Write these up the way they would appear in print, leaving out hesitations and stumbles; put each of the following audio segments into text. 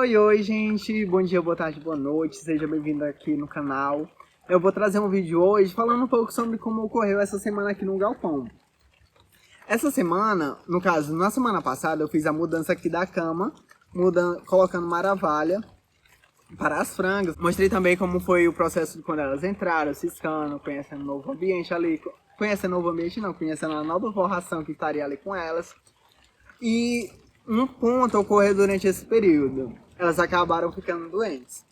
Oi, gente! Bom dia, boa tarde, boa noite, seja bem-vindo aqui no canal. Eu vou trazer um vídeo hoje falando um pouco sobre como ocorreu essa semana aqui no galpão. Essa semana, no caso, na semana passada, eu fiz a mudança aqui da cama, colocando maravilha para as frangas. Mostrei também como foi o processo de quando elas entraram, ciscando, conhecendo o novo ambiente ali. Conhecendo o novo ambiente não, conhecendo a nova forração que estaria ali com elas. E um ponto ocorreu durante esse período. Elas acabaram ficando doentes.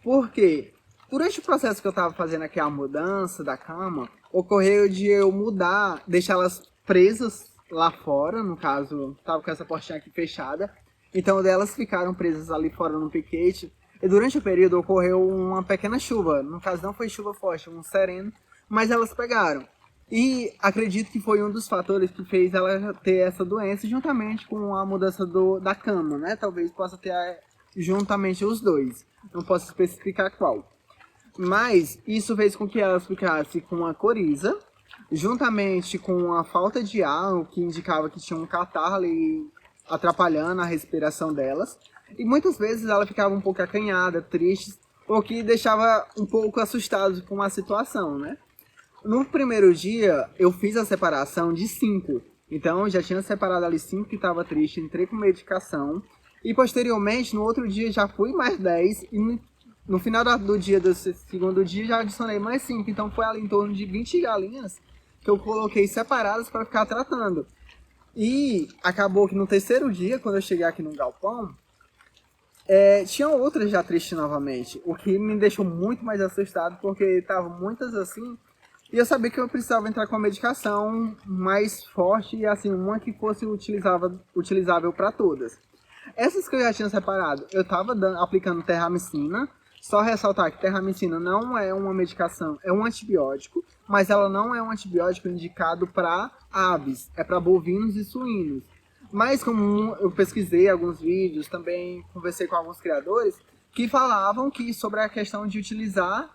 Por quê? Durante o processo que eu estava fazendo aqui a mudança da cama, ocorreu de eu mudar, deixar elas presas lá fora, no caso, estava com essa portinha aqui fechada. Então delas ficaram presas ali fora no piquete. E durante o período ocorreu uma pequena chuva. No caso não foi chuva forte, um sereno, mas elas pegaram. E acredito que foi um dos fatores que fez ela ter essa doença, juntamente com a mudança da cama, né? Talvez possa ter juntamente os dois. Não posso especificar qual. Mas isso fez com que elas ficassem com uma coriza, juntamente com a falta de ar, o que indicava que tinha um catarro ali atrapalhando a respiração delas. E muitas vezes ela ficava um pouco acanhada, triste, o que deixava um pouco assustado com a situação, né? No primeiro dia, eu fiz a separação de 5. Então, já tinha separado ali 5 que estava triste, entrei com medicação. E, posteriormente, no outro dia, já fui mais 10. E no final do dia, do segundo dia, já adicionei mais 5. Então, foi ali em torno de 20 galinhas que eu coloquei separadas para ficar tratando. E acabou que no terceiro dia, quando eu cheguei aqui no galpão, tinha outras já tristes novamente. O que me deixou muito mais assustado, porque estavam muitas assim... E eu sabia que eu precisava entrar com a medicação mais forte e assim, uma que fosse utilizável para todas. Essas que eu já tinha separado, eu estava aplicando terramicina. Só ressaltar que terramicina não é uma medicação, é um antibiótico, mas ela não é um antibiótico indicado para aves, é para bovinos e suínos. Mas como eu pesquisei alguns vídeos, também conversei com alguns criadores, que falavam que sobre a questão de utilizar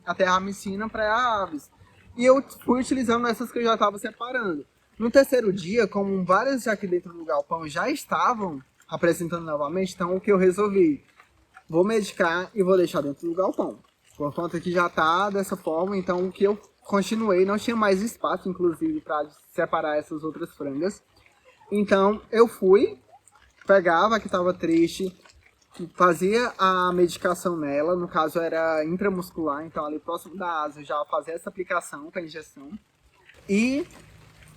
a terramicina para aves. E eu fui utilizando essas que eu já estava separando. No terceiro dia, como várias aqui dentro do galpão já estavam apresentando novamente, então o que eu resolvi? Vou medicar e vou deixar dentro do galpão. Por conta que já está dessa forma, então o que eu continuei, não tinha mais espaço, inclusive, para separar essas outras frangas. Então eu fui, pegava a que estava triste, fazia a medicação nela, no caso era intramuscular, então ali próximo da asa eu já fazia essa aplicação com a injeção. E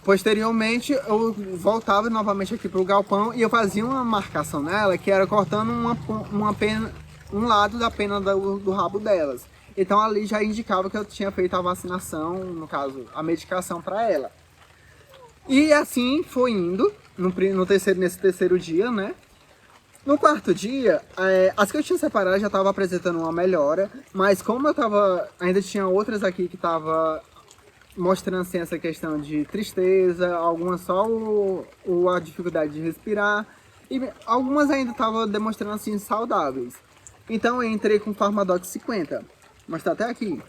posteriormente eu voltava novamente aqui para o galpão e eu fazia uma marcação nela, que era cortando um lado da pena do rabo delas. Então ali já indicava que eu tinha feito a vacinação, no caso a medicação para ela. E assim foi indo, nesse terceiro dia, né? No quarto dia, as que eu tinha separado já estava apresentando uma melhora, mas como ainda tinha outras aqui que estava mostrando assim, essa questão de tristeza, algumas só a dificuldade de respirar, e algumas ainda estavam demonstrando assim saudáveis. Então eu entrei com o Pharmadox 50, vou mostrar até aqui.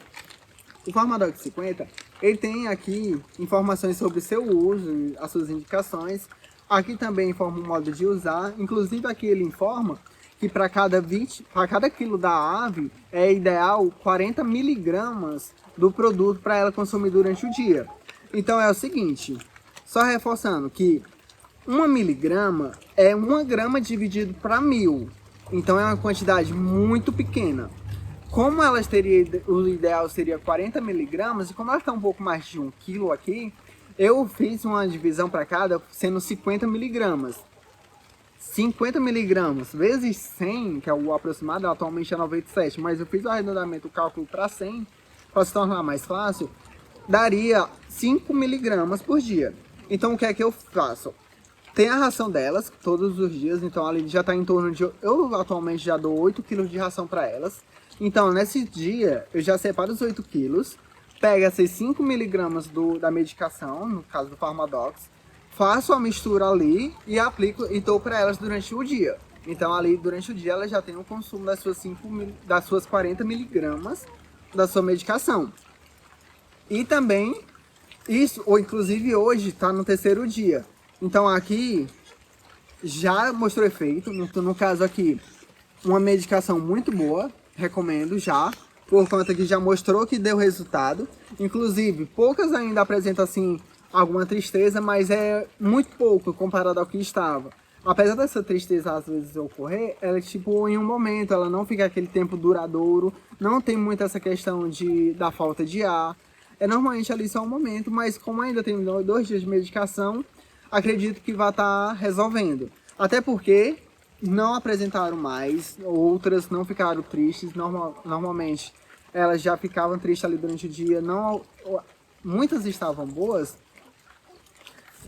O Pharmadox 50, ele tem aqui informações sobre seu uso, as suas indicações. Aqui também informa o modo de usar, inclusive aqui ele informa que para cada quilo da ave é ideal 40 miligramas do produto para ela consumir durante o dia. Então é o seguinte, só reforçando que 1 miligrama é 1 grama dividido para 1000, então é uma quantidade muito pequena. Como o ideal seria 40 miligramas, e como ela está um pouco mais de 1 quilo aqui, eu fiz uma divisão para cada, sendo 50 miligramas. 50 miligramas vezes 100, que é o aproximado, atualmente é 97, mas eu fiz o arredondamento, o cálculo para 100, para se tornar mais fácil, daria 5 miligramas por dia. Então o que é que eu faço? Tem a ração delas, todos os dias, então ali já está em torno de... Eu atualmente já dou 8 quilos de ração para elas. Então nesse dia eu já separo os 8 quilos, pego esses 5 miligramas da medicação, no caso do Pharmadox, faço a mistura ali e aplico e dou para elas durante o dia. Então ali durante o dia elas já têm o consumo das suas 40 miligramas da sua medicação. E também, ou inclusive hoje está no terceiro dia. Então aqui já mostrou efeito, no caso aqui uma medicação muito boa, recomendo já, por conta que já mostrou que deu resultado. Inclusive, poucas ainda apresentam assim alguma tristeza, mas é muito pouco comparado ao que estava. Apesar dessa tristeza às vezes ocorrer, ela é tipo em um momento, ela não fica aquele tempo duradouro, não tem muito essa questão da falta de ar. É normalmente ali só um momento, mas como ainda tem 2 dias de medicação, acredito que vai estar resolvendo. Até porque não apresentaram mais, outras não ficaram tristes, normalmente elas já ficavam tristes ali durante o dia, muitas estavam boas.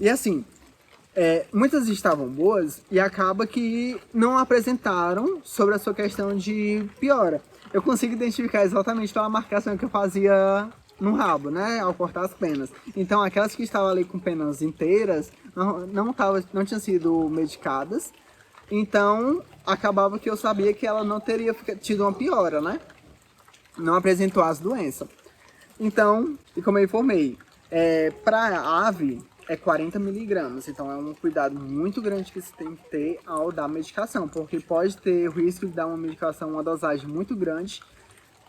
E assim, muitas estavam boas e acaba que não apresentaram sobre a sua questão de piora. Eu consigo identificar exatamente pela marcação que eu fazia no rabo, né, ao cortar as penas. Então aquelas que estavam ali com penas inteiras não tinham sido medicadas, então acabava que eu sabia que ela não teria tido uma piora, né, não apresentou as doenças. Então, e como eu informei, para ave é 40 miligramas, então é um cuidado muito grande que você tem que ter ao dar medicação, porque pode ter o risco de dar uma medicação, uma dosagem muito grande,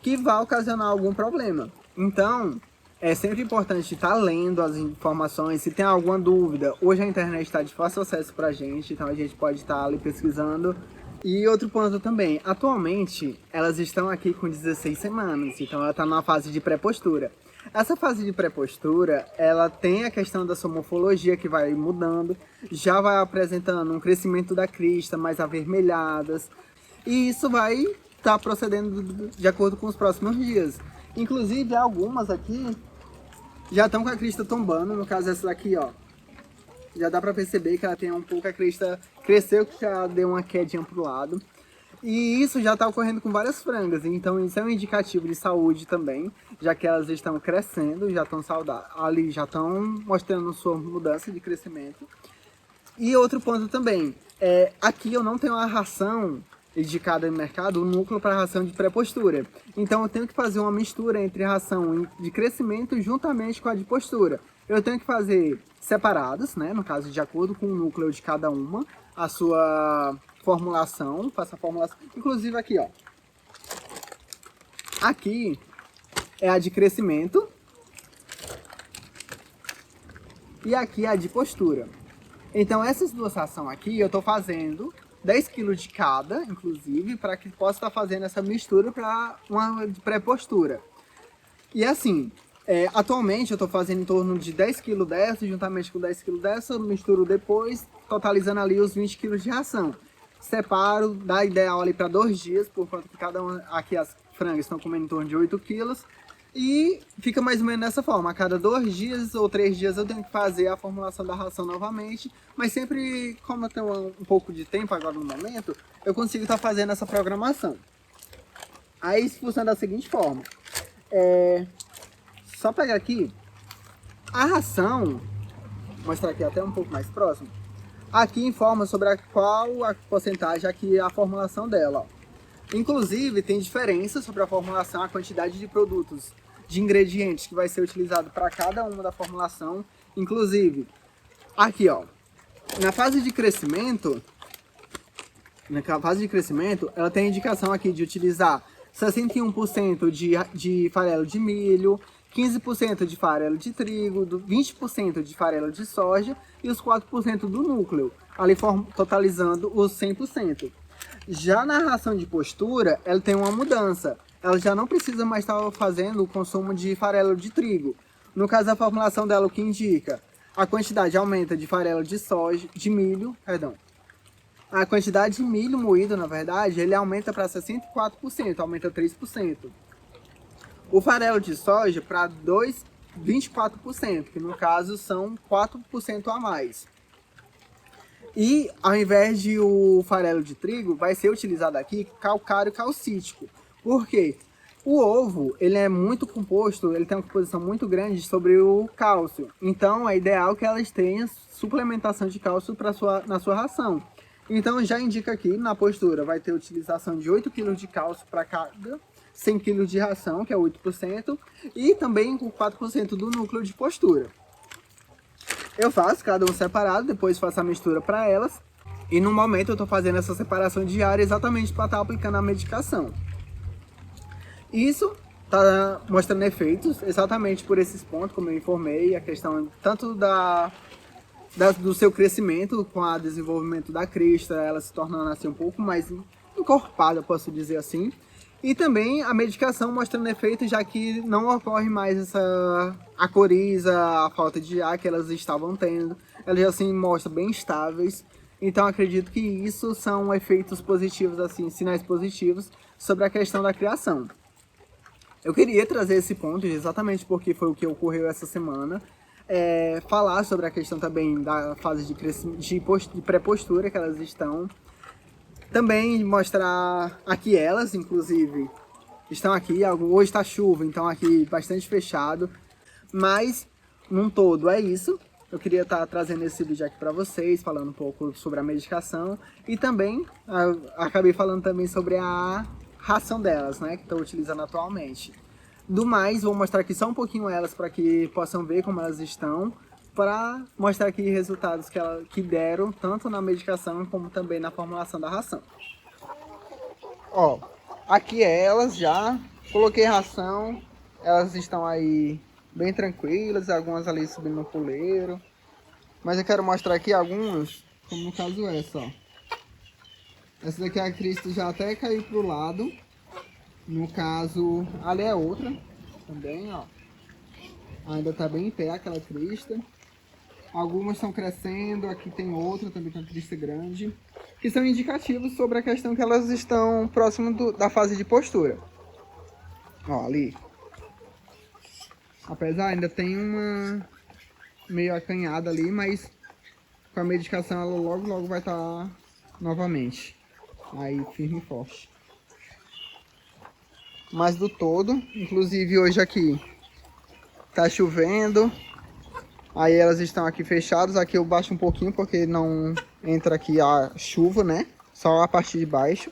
que vai ocasionar algum problema. Então, é sempre importante estar lendo as informações, se tem alguma dúvida. Hoje a internet está de fácil acesso pra gente, então a gente pode estar ali pesquisando. E outro ponto também, atualmente elas estão aqui com 16 semanas, então ela está numa fase de pré-postura. Essa fase de pré-postura, ela tem a questão da sua morfologia que vai mudando, já vai apresentando um crescimento da crista, mais avermelhadas, e isso vai estar procedendo de acordo com os próximos dias. Inclusive, algumas aqui já estão com a crista tombando, no caso essa daqui, ó. Já dá pra perceber que ela tem um pouco, a crista cresceu, que já deu uma quedinha pro lado. E isso já está ocorrendo com várias frangas, então isso é um indicativo de saúde também, já que elas estão crescendo, já estão saudáveis, ali já estão mostrando sua mudança de crescimento. E outro ponto também, aqui eu não tenho a ração indicada no mercado, o núcleo para ração de pré-postura. Então eu tenho que fazer uma mistura entre a ração de crescimento juntamente com a de postura. Eu tenho que fazer separadas, né, no caso de acordo com o núcleo de cada uma, a sua formulação, faça a formulação, inclusive aqui, ó. Aqui é a de crescimento e aqui é a de postura. Então essas duas rações aqui eu tô fazendo 10 kg de cada, inclusive, para que possa estar fazendo essa mistura para uma de pré-postura. E assim, atualmente eu tô fazendo em torno de 10 kg dessa, juntamente com 10 kg dessa, misturo depois, totalizando ali os 20 kg de ração. Separo, dá ideal ali para 2 dias, por conta que cada uma, aqui as frangas estão comendo em torno de 8 quilos. E fica mais ou menos dessa forma, a cada 2 dias ou 3 dias eu tenho que fazer a formulação da ração novamente. Mas sempre, como eu tenho um pouco de tempo agora no momento, eu consigo estar fazendo essa programação. Aí isso funciona da seguinte forma. Só pegar aqui, a ração, vou mostrar aqui até um pouco mais próximo. Aqui informa sobre qual a porcentagem aqui, a formulação dela, ó. Inclusive tem diferença sobre a formulação, a quantidade de produtos, de ingredientes que vai ser utilizado para cada uma da formulação. Inclusive, aqui ó, na fase de crescimento, ela tem indicação aqui de utilizar 61% de farelo de milho, 15% de farelo de trigo, 20% de farelo de soja e os 4% do núcleo, ali totalizando os 100%. Já na ração de postura, ela tem uma mudança. Ela já não precisa mais estar fazendo o consumo de farelo de trigo. No caso da formulação dela, o que indica? A quantidade aumenta de farelo de soja, de milho, perdão. A quantidade de milho moído, na verdade, ele aumenta para 64%, aumenta 3%. O farelo de soja para 24%, que no caso são 4% a mais. E ao invés de o farelo de trigo, vai ser utilizado aqui calcário calcítico. Por quê? O ovo, ele é muito composto, ele tem uma composição muito grande sobre o cálcio. Então é ideal que elas tenham suplementação de cálcio na sua ração. Então já indica aqui na postura, vai ter utilização de 8 kg de cálcio para cada 100 kg de ração, que é 8%, e também com 4% do núcleo de postura. Eu faço cada um separado, depois faço a mistura para elas. E no momento eu tô fazendo essa separação diária exatamente para estar aplicando a medicação. Isso tá mostrando efeitos exatamente por esses pontos, como eu informei, a questão tanto do seu crescimento com o desenvolvimento da crista, ela se tornando assim um pouco mais encorpada, posso dizer assim. E também a medicação mostrando efeito, já que não ocorre mais a coriza, a falta de ar que elas estavam tendo. Elas já se mostram bem estáveis. Então acredito que isso são efeitos positivos, assim, sinais positivos sobre a questão da criação. Eu queria trazer esse ponto exatamente porque foi o que ocorreu essa semana. Falar sobre a questão também da fase de pré-postura que elas estão. Também mostrar aqui elas, inclusive, estão aqui. Hoje está chuva, então aqui bastante fechado. Mas, num todo, é isso. Eu queria estar trazendo esse vídeo aqui para vocês, falando um pouco sobre a medicação. E também, acabei falando também sobre a ração delas, né, que estou utilizando atualmente. Do mais, vou mostrar aqui só um pouquinho elas para que possam ver como elas estão, para mostrar aqui resultados que deram, tanto na medicação como também na formulação da ração. Ó, aqui elas já, coloquei ração, elas estão aí bem tranquilas, algumas ali subindo no puleiro. Mas eu quero mostrar aqui algumas, como no caso essa, ó. Essa daqui a Cristo já até caiu pro lado. No caso, ali é outra também, ó. Ainda tá bem em pé aquela crista. Algumas estão crescendo, aqui tem outra também com a crista grande. Que são indicativos sobre a questão que elas estão próximo da fase de postura. Ó, ali. Apesar, ainda tem uma meio acanhada ali, mas com a medicação ela logo vai estar novamente aí firme e forte. Mas do todo, inclusive hoje aqui tá chovendo, aí elas estão aqui fechadas. Aqui eu baixo um pouquinho porque não entra aqui a chuva, né? Só a parte de baixo.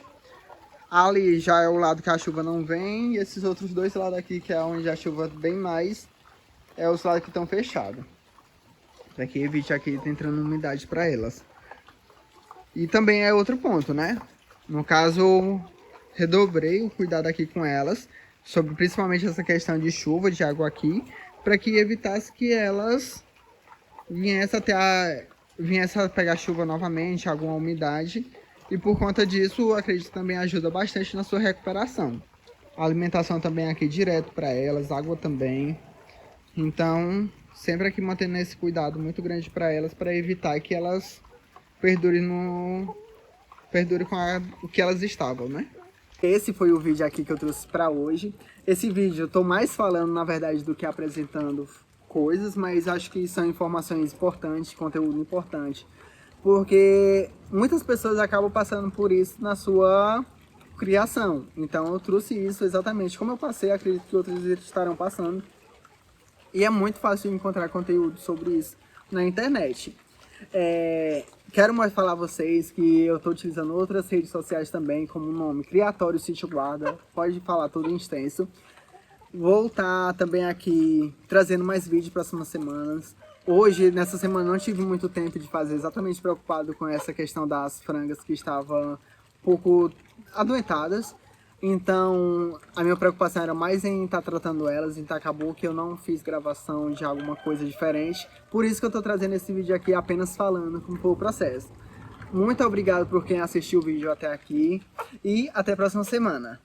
Ali já é o lado que a chuva não vem, e esses outros dois lados aqui, que é onde a chuva vem mais, é os lados que estão fechados, para que evite aqui entrando umidade para elas. E também é outro ponto, né? No caso, redobrei o cuidado aqui com elas, sobre principalmente essa questão de chuva, de água aqui, para que evitasse que elas viessem a pegar chuva novamente, alguma umidade, e por conta disso, acredito que também ajuda bastante na sua recuperação. A alimentação também aqui direto para elas, água também. Então, sempre aqui mantendo esse cuidado muito grande para elas, para evitar que elas perdurem com o que elas estavam, né? Esse foi o vídeo aqui que eu trouxe para hoje. Esse vídeo eu tô mais falando, na verdade, do que apresentando coisas, mas acho que são informações importantes, conteúdo importante, porque muitas pessoas acabam passando por isso na sua criação. Então eu trouxe isso exatamente como eu passei, acredito que outros estarão passando. E é muito fácil de encontrar conteúdo sobre isso na internet. Quero mais falar a vocês que eu estou utilizando outras redes sociais também, como o nome Criatório Sítio Guarda. Pode falar tudo em extenso. Vou estar também aqui trazendo mais vídeos próximas semanas. Hoje, nessa semana, não tive muito tempo de fazer, exatamente preocupado com essa questão das frangas que estavam um pouco adoentadas. Então, a minha preocupação era mais em estar tratando elas, então acabou que eu não fiz gravação de alguma coisa diferente. Por isso que eu estou trazendo esse vídeo aqui apenas falando como foi o processo. Muito obrigado por quem assistiu o vídeo até aqui e até a próxima semana.